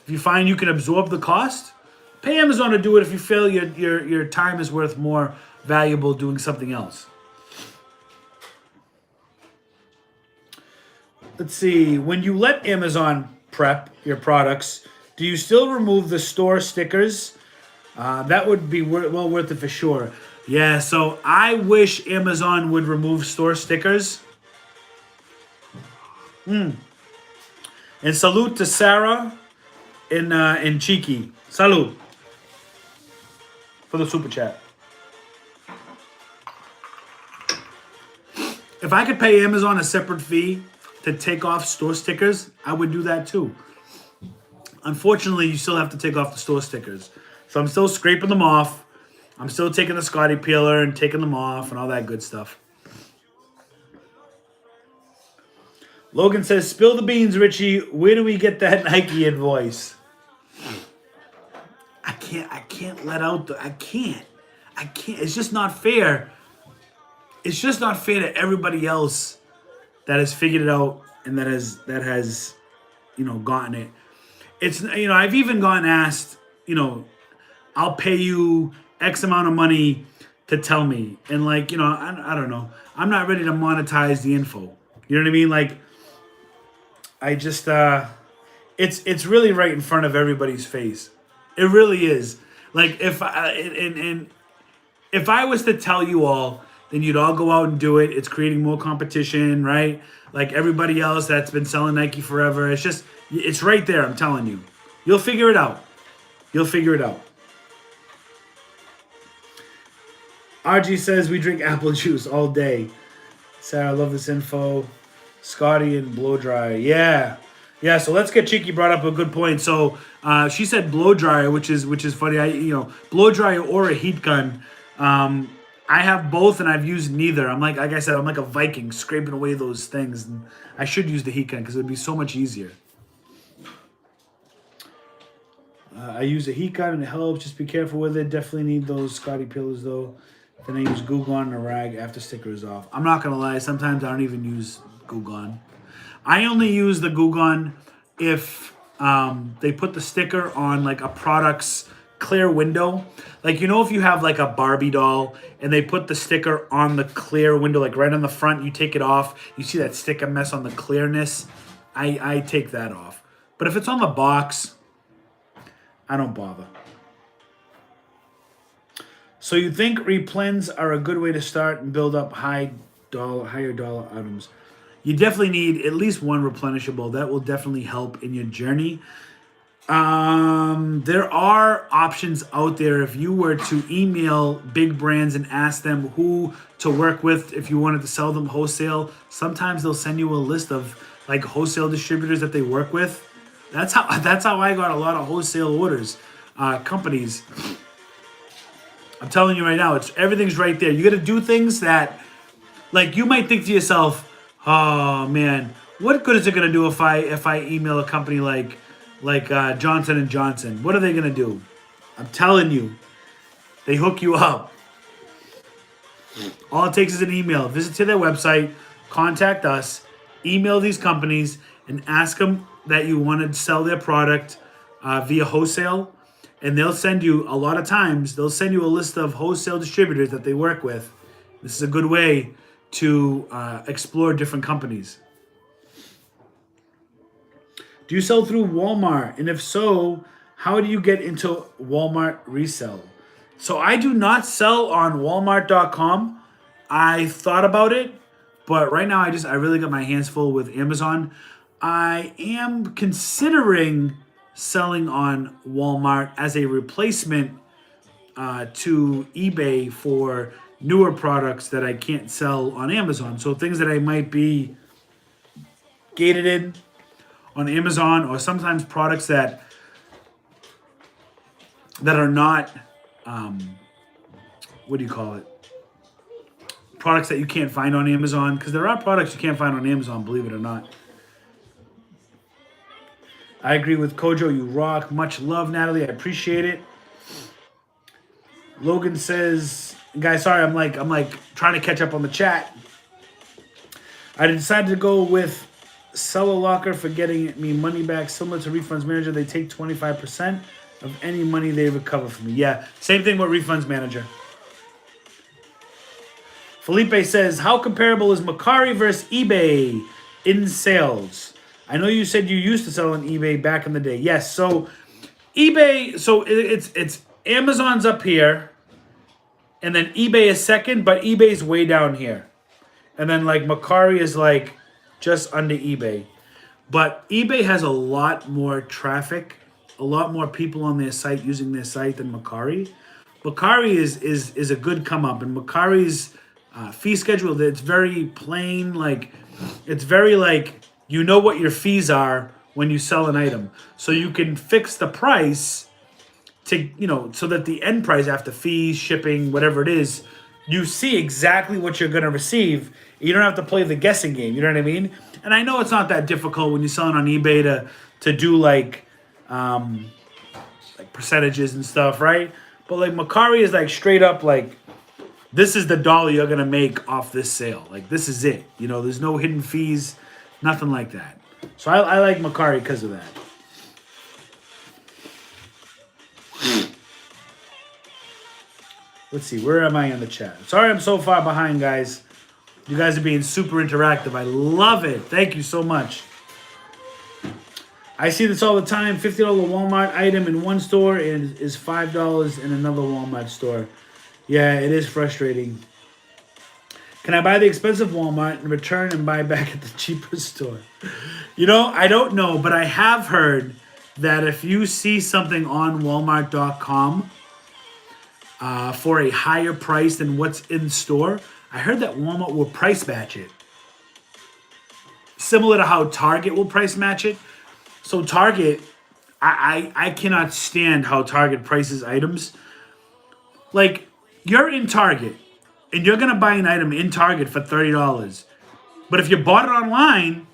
If you find you can absorb the cost, pay Amazon to do it if you feel your time is worth more valuable doing something else. Let's see. When you let Amazon prep your products. Do you still remove the store stickers? That would be well worth it for sure. Yeah, so I wish Amazon would remove store stickers. And salute to Sarah in Cheeky. Salute for the super chat. If I could pay Amazon a separate fee to take off store stickers, I would do that too. Unfortunately, you still have to take off the store stickers. So I'm still scraping them off. I'm still taking the Scotty peeler and taking them off and all that good stuff. Logan says, spill the beans, Richie. Where do we get that Nike invoice? I can't let out I can't. It's just not fair. It's just not fair to everybody else that has figured it out and that has gotten it. It's I've even gotten asked, I'll pay you X amount of money to tell me. And I don't know. I'm not ready to monetize the info. You know what I mean? Like, I just it's really right in front of everybody's face. It really is. Like, if I was to tell you all, then you'd all go out and do it. It's creating more competition, right? Like everybody else that's been selling Nike forever. It's right there, I'm telling you. You'll figure it out. You'll figure it out. RG says we drink apple juice all day. Sarah, I love this info. Scotty and blow dryer. Yeah. So let's get Cheeky brought up a good point. So she said blow dryer, which is funny. Blow dryer or a heat gun. I have both and I've used neither. Like I said, I'm like a Viking scraping away those things. And I should use the heat gun because it would be so much easier. I use a heat gun and it helps. Just be careful with it. Definitely need those Scotty peelers though. Then I use Goo Gone and a rag after sticker is off. I'm not going to lie. Sometimes I don't even use Goo Gone. I only use the Goo Gone if they put the sticker on like a product's clear window. Like, if you have like a Barbie doll and they put the sticker on the clear window, like right on the front, you take it off, you see that sticker mess on the clearness, I take that off. But if it's on the box, I don't bother. So you think replens are a good way to start and build up higher dollar items? You definitely need at least one replenishable. That will definitely help in your journey. There are options out there if you were to email big brands and ask them who to work with if you wanted to sell them wholesale. Sometimes they'll send you a list of like wholesale distributors that they work with. That's how I got a lot of wholesale orders. Companies. I'm telling you right now, everything's right there. You got to do things that, like, you might think to yourself, "Oh man, what good is it gonna do if I email a company like Johnson & Johnson? What are they gonna do?" I'm telling you, they hook you up. All it takes is an email. Visit to their website, contact us, email these companies, and ask them that you want to sell their product via wholesale. And they'll send you, a lot of times, they'll send you a list of wholesale distributors that they work with. This is a good way to explore different companies. Do you sell through Walmart? And if so, how do you get into Walmart resell? So I do not sell on Walmart.com. I thought about it, but right now I really got my hands full with Amazon. I am considering selling on Walmart as a replacement to eBay for newer products that I can't sell on Amazon. So things that I might be gated in on Amazon, or sometimes products that are not, what do you call it? Products that you can't find on Amazon, because there are products you can't find on Amazon, believe it or not. I agree with Kojo. You rock. Much love, Natalie. I appreciate it. Logan says, guys, sorry, I'm like trying to catch up on the chat. I decided to go with Seller Locker for getting me money back. Similar to Refunds Manager, they take 25% of any money they recover from me. Yeah, same thing with Refunds Manager. Felipe says, how comparable is Mercari versus eBay in sales? I know you said you used to sell on eBay back in the day. Yes, so eBay, so it's Amazon's up here, and then eBay is second, but eBay's way down here. And then like Mercari is like just under eBay. But eBay has a lot more traffic, a lot more people on their site using their site than Mercari. Mercari is a good come up, and Mercari's fee schedule, it's very plain. Like it's very like you know what your fees are when you sell an item, so you can fix the price to so that the end price after fees, shipping, whatever it is, you see exactly what you're gonna receive. You don't have to play the guessing game. You know what I mean? And I know it's not that difficult when you're selling on eBay to do like percentages and stuff, right? But like Mercari is like straight up like this is the dollar you're gonna make off this sale. Like this is it. There's no hidden fees, nothing like that. So I like Mercari because of that. Let's see, where am I in the chat? Sorry I'm so far behind, guys. You guys are being super interactive. I love it. Thank you so much. I see this all the time. $50 Walmart item in one store and is $5 in another Walmart store. Yeah, it is frustrating. Can I buy the expensive Walmart and return and buy back at the cheaper store? I don't know, but I have heard that if you see something on Walmart.com for a higher price than what's in store, I heard that Walmart will price match it. Similar to how Target will price match it. So Target, I cannot stand how Target prices items. Like, you're in Target, and you're going to buy an item in Target for $30. But if you bought it online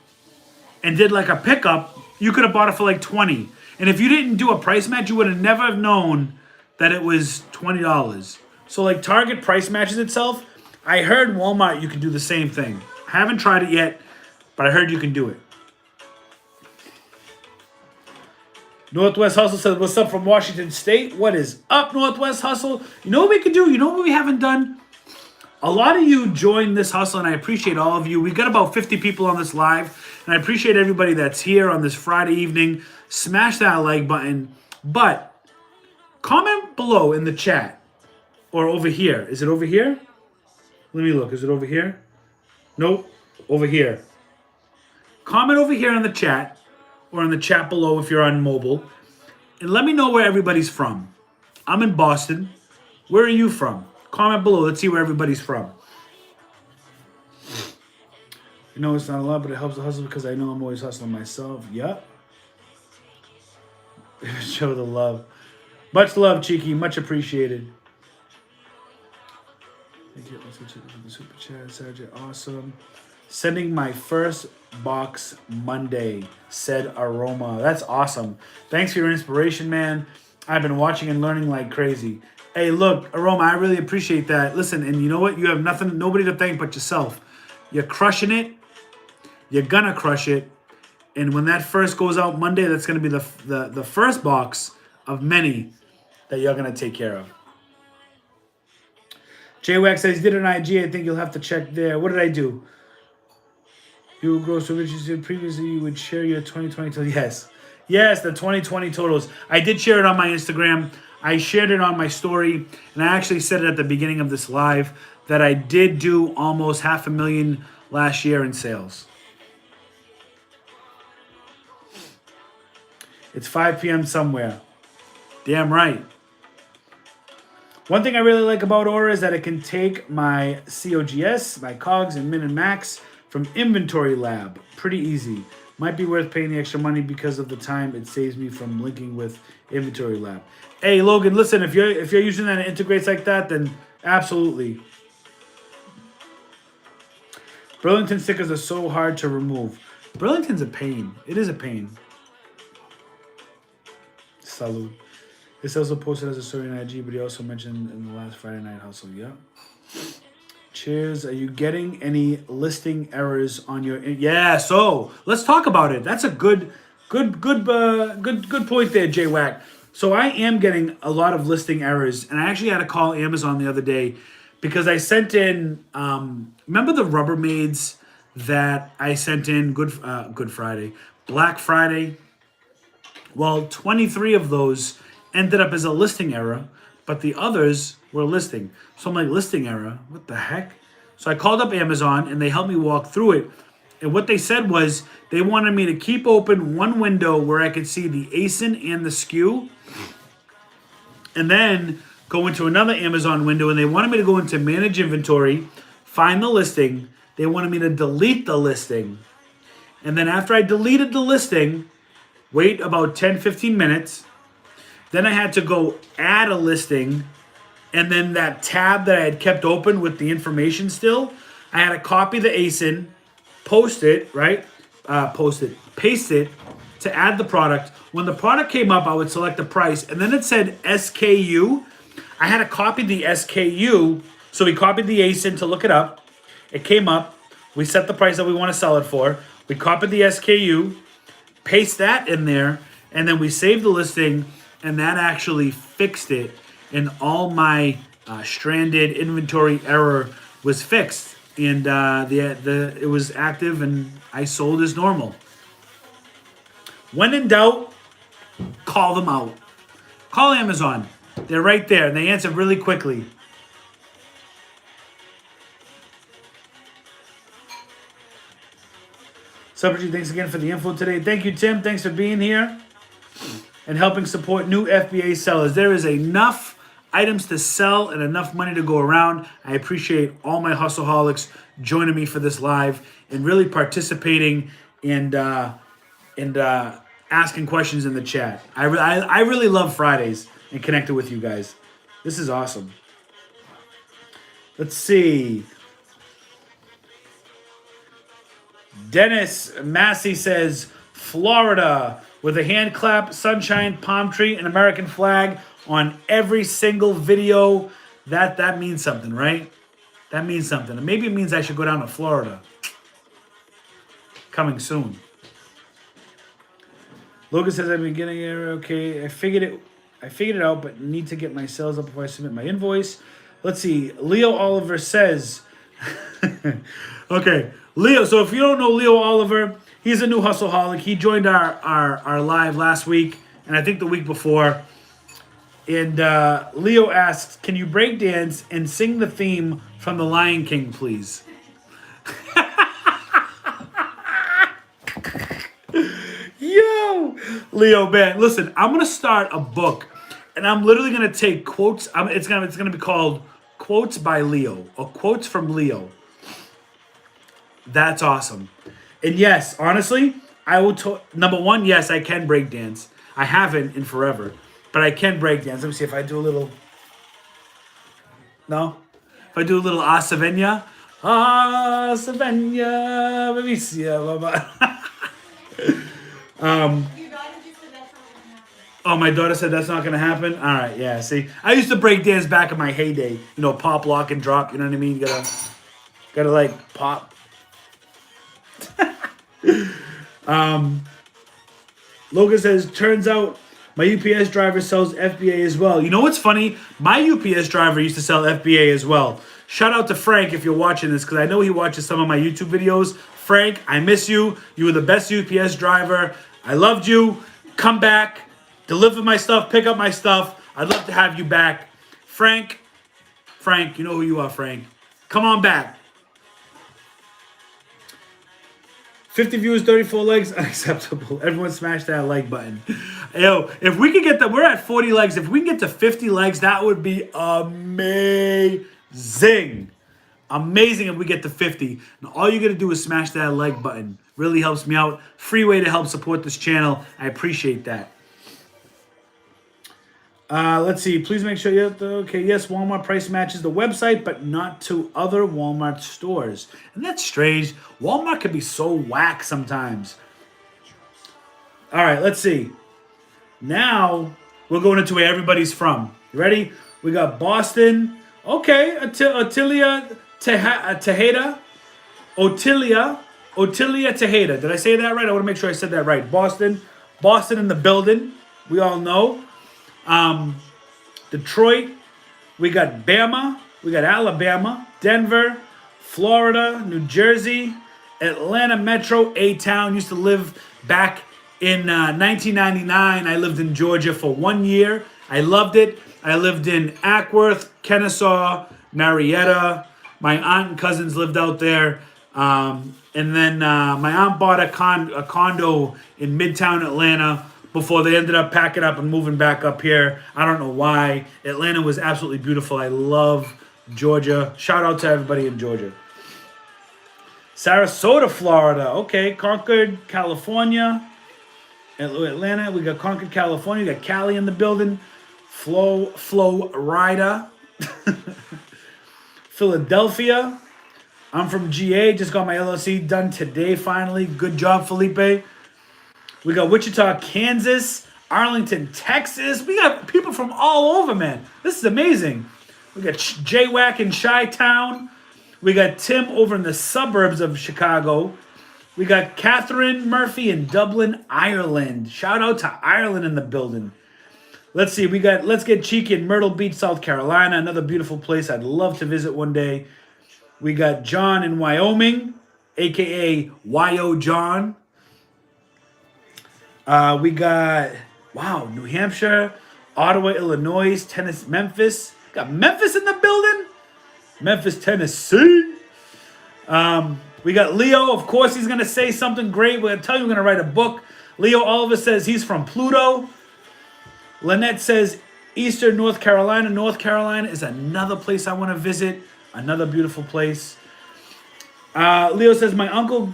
and did like a pickup, you could have bought it for like $20. And if you didn't do a price match, you would have never known that it was $20. So like Target price matches itself. I heard Walmart, you can do the same thing. I haven't tried it yet, but I heard you can do it. Northwest Hustle says, what's up from Washington State? What is up, Northwest Hustle? You know what we can do? You know what we haven't done? A lot of you joined this hustle, and I appreciate all of you. We've got about 50 people on this live, and I appreciate everybody that's here on this Friday evening. Smash that like button, but comment below in the chat or over here. Is it over here? Let me look. Is it over here? Nope. Over here. Comment over here in the chat or in the chat below if you're on mobile, and let me know where everybody's from. I'm in Boston. Where are you from? Comment below. Let's see where everybody's from. I know it's not a lot, but it helps the hustle because I know I'm always hustling myself. Yup. Show the love. Much love, Cheeky. Much appreciated. Thank you. Let's go check the super chat. Sergeant, awesome. Sending my first box Monday, said Aroma. That's awesome. Thanks for your inspiration, man. I've been watching and learning like crazy. Hey, look, Aroma, I really appreciate that. Listen, and you know what? You have nobody to thank but yourself. You're crushing it. You're gonna crush it. And when that first goes out Monday, that's gonna be the first box of many that you're gonna take care of. J-Wax says he did an IG. I think you'll have to check there. What did I do? You grow so Richie said previously you would share your 2020 totals. Yes, the 2020 totals. I did share it on my Instagram. I shared it on my story, and I actually said it at the beginning of this live that I did do almost $500,000 last year in sales. It's 5 p.m. somewhere. Damn right. One thing I really like about Aura is that it can take my COGS, my COGS, and Min and Max from Inventory Lab. Pretty easy. Might be worth paying the extra money because of the time it saves me from linking with Inventory Lab. Hey, Logan, listen, if you're using that and it integrates like that, then absolutely. Burlington stickers are so hard to remove. Burlington's a pain. It is a pain. Salud. This also posted as a story in IG, but he also mentioned in the last Friday night hustle. Yeah. Cheers. Are you getting any listing errors on your? Yeah. So let's talk about it. That's a good point there, J-Wack. So I am getting a lot of listing errors, and I actually had to call Amazon the other day because I sent in. Remember the Rubbermaids that I sent in Good Friday Black Friday. Well, 23 of those ended up as a listing error, but the others were listing. So I'm like, listing error? What the heck? So I called up Amazon and they helped me walk through it. And what they said was they wanted me to keep open one window where I could see the ASIN and the SKU, and then go into another Amazon window, and they wanted me to go into manage inventory, find the listing. They wanted me to delete the listing. And then after I deleted the listing, wait about 10-15 minutes. Then I had to go add a listing. And then that tab that I had kept open with the information still, I had to copy the ASIN, paste it to add the product. When the product came up, I would select the price. And then it said SKU. I had to copy the SKU. So we copied the ASIN to look it up. It came up. We set the price that we want to sell it for. We copied the SKU, paste that in there, and then we saved the listing, and that actually fixed it. And all my stranded inventory error was fixed, and it was active, and I sold as normal. When in doubt, call them out. Call Amazon. They're right there, and they answer really quickly. Richie, thanks again for the info today. Thank you, Tim. Thanks for being here and helping support new FBA sellers. There is enough items to sell and enough money to go around. I appreciate all my hustleaholics joining me for this live and really participating and asking questions in the chat. I really love Fridays and connecting with you guys. This is awesome. Let's see. Dennis Massey says, Florida, with a hand clap, sunshine, palm tree, and American flag on every single video. That means something, right? That means something. And maybe it means I should go down to Florida. Coming soon. Logan says, I'm beginning here. Okay, I figured it out, but need to get my sales up before I submit my invoice. Let's see. Leo Oliver says, okay, Leo. So if you don't know Leo Oliver, he's a new hustleaholic. He joined our live last week, and I think the week before. And Leo asks, can you break dance and sing the theme from The Lion King, please? Yo, Leo, man, listen, I'm going to start a book, and I'm literally going to take quotes. It's going to be called Quotes by Leo, or Quotes from Leo. That's awesome. And yes, honestly, I will number one, yes, I can break dance. I haven't in forever, but I can break dance. Let me see if I do a little. No? If I do a little Savenya. Savenya, Bavicia, Oh, my daughter said that's not going to happen? All right, yeah, see. I used to break dance back in my heyday. You know, pop, lock, and drop. You know what I mean? You gotta like, pop. Logan says, turns out my UPS driver sells FBA as well. You know what's funny? My UPS driver used to sell FBA as well. Shout out to Frank if you're watching this, because I know he watches some of my YouTube videos. Frank, I miss you. You were the best UPS driver. I loved you. Come back. Deliver my stuff. Pick up my stuff. I'd love to have you back. Frank, you know who you are, Frank. Come on back. 50 views, 34 likes, unacceptable. Everyone smash that like button. Yo, if we could get that, we're at 40 likes. If we can get to 50 likes, that would be amazing. Amazing if we get to 50. And all you got to do is smash that like button. Really helps me out. Free way to help support this channel. I appreciate that. Let's see. Please make sure you okay. Yes, Walmart price matches the website, but not to other Walmart stores. And that's strange. Walmart can be so whack sometimes. All right, let's see. Now we're going into where everybody's from. You ready? We got Boston. Okay, Otilia Tejeda. Otilia Tejeda. Did I say that right? I want to make sure I said that right. Boston in the building. We all know. Detroit, we got Bama, we got Alabama, Denver, Florida, New Jersey, Atlanta Metro, A-Town. Used to live back in 1999. I lived in Georgia for 1 year. I loved it. I lived in Ackworth, Kennesaw, Marietta. My aunt and cousins lived out there. And then my aunt bought a condo in Midtown Atlanta before they ended up packing up and moving back up here. I don't know why. Atlanta was absolutely beautiful. I love Georgia. Shout out to everybody in Georgia. Sarasota, Florida. Okay, Concord, California. Atlanta, we got Concord, California. We got Cali in the building. Flo Rida. Philadelphia. I'm from GA. Just got my LLC done today, finally. Good job, Felipe. We got Wichita, Kansas. Arlington, Texas. We got people from all over, man. This is amazing. We got J-Wack in Chi-Town. We got Tim over in the suburbs of Chicago. We got Catherine Murphy in Dublin, Ireland. Shout out to Ireland in the building. Let's see. Let's Get Cheeky in Myrtle Beach, South Carolina. Another beautiful place I'd love to visit one day. We got John in Wyoming, a.k.a. Yo John. We got, New Hampshire, Ottawa, Illinois, Tennessee, Memphis. Got Memphis in the building. Memphis, Tennessee. We got Leo. Of course, he's going to say something great. We're going to tell you we're going to write a book. Leo Oliver says he's from Pluto. Lynette says Eastern North Carolina. North Carolina is another place I want to visit. Another beautiful place. Leo says, my uncle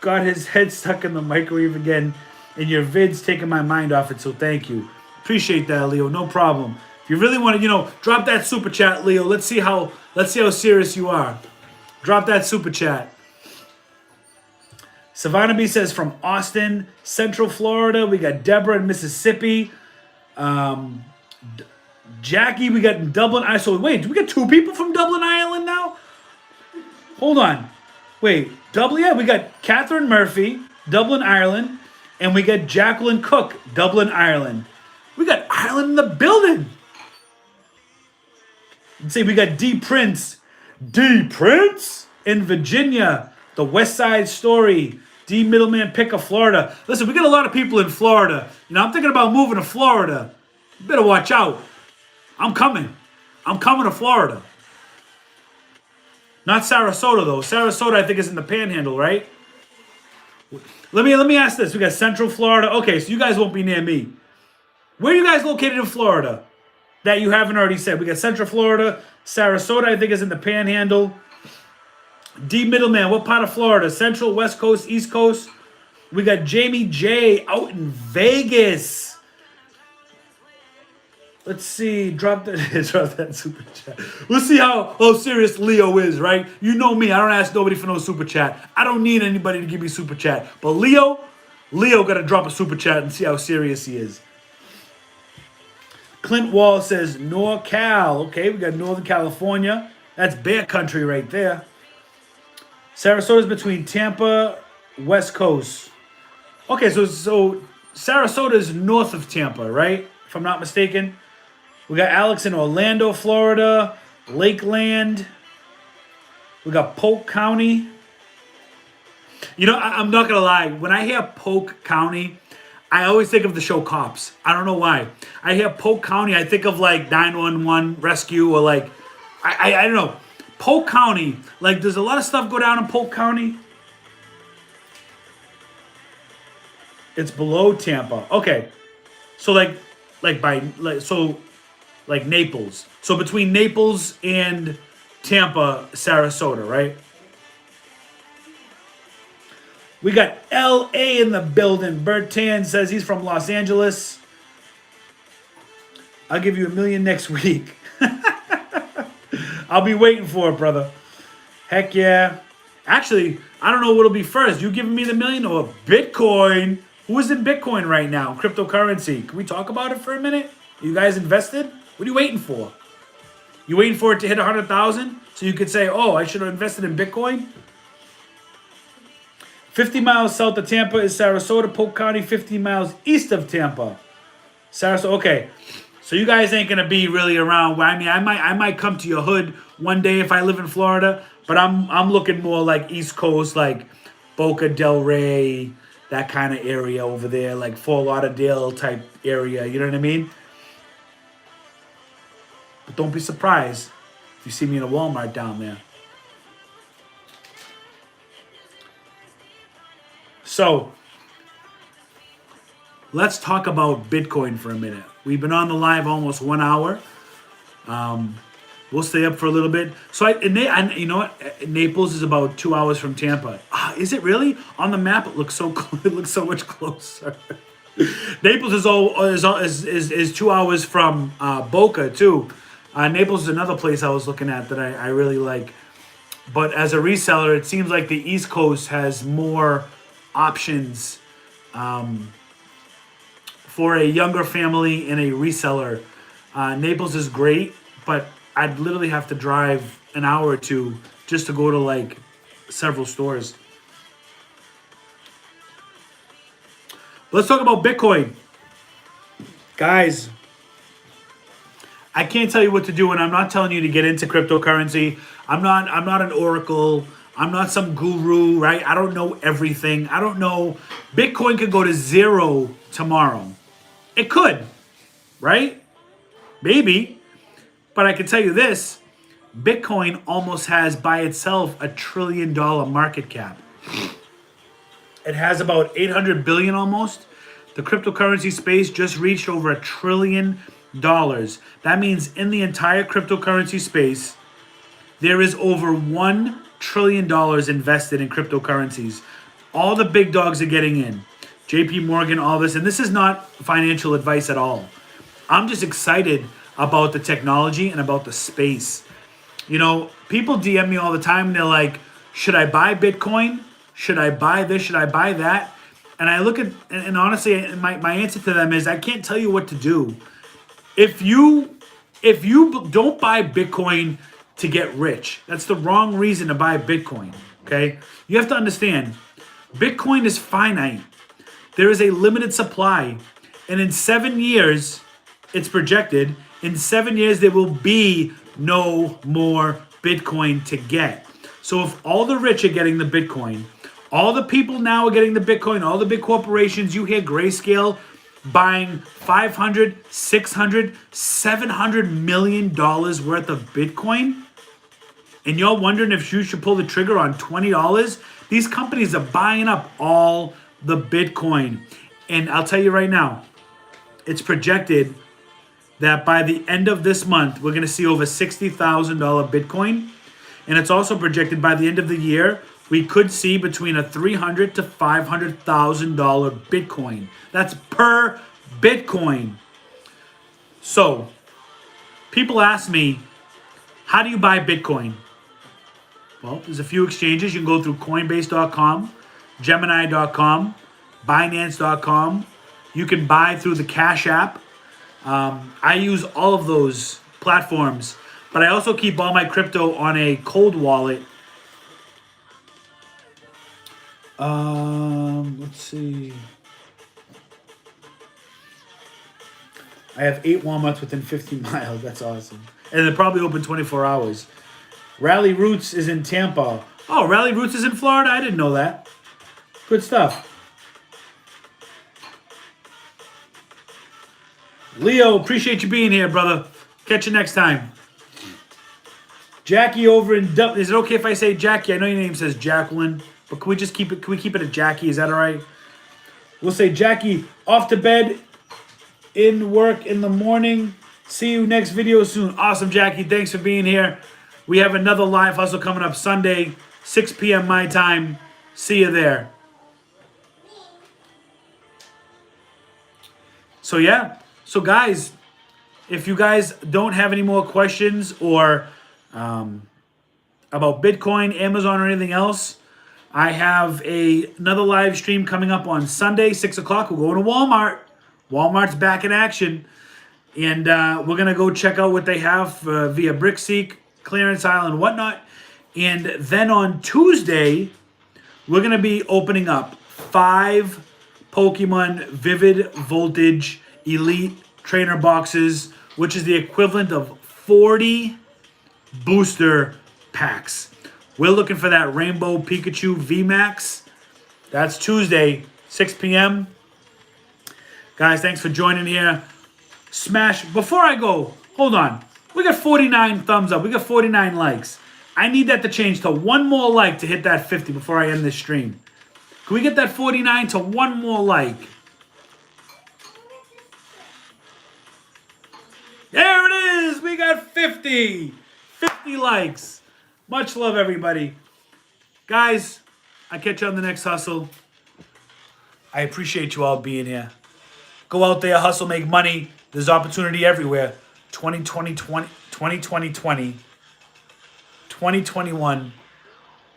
got his head stuck in the microwave again, and your vid's taking my mind off it, so thank you. Appreciate that, Leo. No problem. If you really want to, drop that super chat, Leo. Let's see how serious you are. Drop that super chat. Savannah B says from Austin, Central Florida. We got Deborah in Mississippi. Jackie, we got in Dublin. So wait, do we get two people from Dublin, Ireland now? Hold on. Wait, Dublin? Yeah, we got Catherine Murphy, Dublin, Ireland. And we got Jacqueline Cook, Dublin, Ireland. We got Ireland in the building. Let's see, we got D Prince in Virginia. The West Side Story. D Middleman Picker, Florida. Listen, we got a lot of people in Florida. I'm thinking about moving to Florida. You better watch out. I'm coming to Florida. Not Sarasota, though. Sarasota, I think, is in the Panhandle, right? Let me ask this. We got Central Florida. Okay, so you guys won't be near me. Where are you guys located in Florida that you haven't already said? We got Central Florida. Sarasota, I think, is in the Panhandle. D Middleman, what part of Florida? Central, West Coast, East Coast? We got Jamie J out in Vegas. Let's see. Drop that super chat. We'll see how serious Leo is, right? You know me. I don't ask nobody for no super chat. I don't need anybody to give me super chat. But Leo got to drop a super chat and see how serious he is. Clint Wall says NorCal. Okay, we got Northern California. That's bear country right there. Sarasota's between Tampa, West Coast. Okay, so Sarasota is north of Tampa, right? If I'm not mistaken. We got Alex in Orlando, Florida, Lakeland. We got Polk County. I'm not going to lie. When I hear Polk County, I always think of the show Cops. I don't know why. I hear Polk County, I think of like 911 rescue or like, I don't know. Polk County, like does a lot of stuff go down in Polk County? It's below Tampa. Okay. So like Naples. So between Naples and Tampa, Sarasota, right? We got L.A. in the building. Bert Tan says he's from Los Angeles. I'll give you $1 million next week. I'll be waiting for it, brother. Heck yeah. Actually, I don't know what'll be first. You giving me the $1 million or Bitcoin? Who is in Bitcoin right now? Cryptocurrency. Can we talk about it for a minute? You guys invested? What are you waiting for? You waiting for it to hit 100,000 so you could say, oh, I should have invested in Bitcoin? 50 miles south of Tampa is Sarasota, Polk County, 50 miles east of Tampa. Sarasota, okay. So you guys ain't gonna be really around. I mean, I might come to your hood one day if I live in Florida, but I'm looking more like East Coast, like Boca Del Rey, that kind of area over there, like Fort Lauderdale type area. You know what I mean? But don't be surprised if you see me in a Walmart down there. So let's talk about Bitcoin for a minute. We've been on the live almost 1 hour. We'll stay up for a little bit. So you know what? Naples is about 2 hours from Tampa. Is it really? On the map, it looks so it looks so much closer. Naples is 2 hours from Boca too. Naples is another place I was looking at that I really like. But as a reseller, it seems like the East Coast has more options for a younger family and a reseller. Naples is great, but I'd literally have to drive an hour or two just to go to like several stores. Let's talk about Bitcoin. Guys, I can't tell you what to do, and I'm not telling you to get into cryptocurrency. I'm not an oracle. I'm not some guru, right? I don't know everything. I don't know. Bitcoin could go to zero tomorrow. It could, right? Maybe. But I can tell you this. Bitcoin almost has by itself $1 trillion market cap. It has about 800 billion almost. The cryptocurrency space just reached over $1 trillion. That means in the entire cryptocurrency space, there is over $1 trillion invested in cryptocurrencies. All the big dogs are getting in. JP Morgan, all this. And this is not financial advice at all. I'm just excited about the technology and about the space. You know, people DM me all the time and they're like, should I buy Bitcoin? Should I buy this? Should I buy that? And I look at, and honestly, my answer to them is I can't tell you what to do. If you don't buy Bitcoin to get rich, that's the wrong reason to buy Bitcoin, okay? You have to understand, Bitcoin is finite. There is a limited supply. And in 7 years, it's projected, in 7 years, there will be no more Bitcoin to get. So if all the rich are getting the Bitcoin, all the people now are getting the Bitcoin, all the big corporations, you hear Grayscale buying $500, $600, $700 million worth of Bitcoin, and you're wondering if you should pull the trigger on $20, these companies are buying up all the Bitcoin. And I'll tell you right now, it's projected that by the end of this month, we're going to see over $60,000 Bitcoin. And it's also projected by the end of the year, we could see between a $300,000 to $500,000 Bitcoin. That's per Bitcoin. So, people ask me, how do you buy Bitcoin? Well, there's a few exchanges. You can go through Coinbase.com, Gemini.com, Binance.com. You can buy through the Cash App. I use all of those platforms, but I also keep all my crypto on a cold wallet. Let's see. I have 8 Walmarts within 15 miles. That's awesome. And they're probably open 24 hours. Rally Roots is in Tampa. Oh, Rally Roots is in Florida? I didn't know that. Good stuff. Leo, appreciate you being here, brother. Catch you next time. Jackie over in Dublin. Is it okay if I say Jackie? I know your name says Jacqueline, but can we just keep it? Can we keep it a Jackie? Is that all right? We'll say Jackie off to bed, in work in the morning. See you next video soon. Awesome, Jackie. Thanks for being here. We have another live hustle coming up Sunday, 6 p.m. my time. See you there. So yeah. So guys, if you guys don't have any more questions or about Bitcoin, Amazon, or anything else, I have another live stream coming up on Sunday, 6 o'clock. We're going to Walmart. Walmart's back in action. And we're going to go check out what they have via BrickSeek, clearance aisle, and whatnot. And then on Tuesday, we're going to be opening up 5 Pokemon Vivid Voltage Elite trainer boxes, which is the equivalent of 40 booster packs. We're looking for that Rainbow Pikachu VMAX. That's Tuesday, 6 p.m. Guys, thanks for joining here. Smash, before I go, hold on. We got 49 thumbs up. We got 49 likes. I need that to change to one more like to hit that 50 before I end this stream. Can we get that 49 to one more like? There it is. We got 50. 50 likes. Much love, everybody. Guys, I'll catch you on the next hustle. I appreciate you all being here. Go out there, hustle, make money. There's opportunity everywhere. 2020, 2021,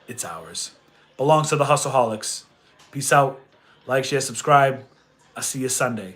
it's ours. Belongs to the Hustleholics. Peace out. Like, share, subscribe. I'll see you Sunday.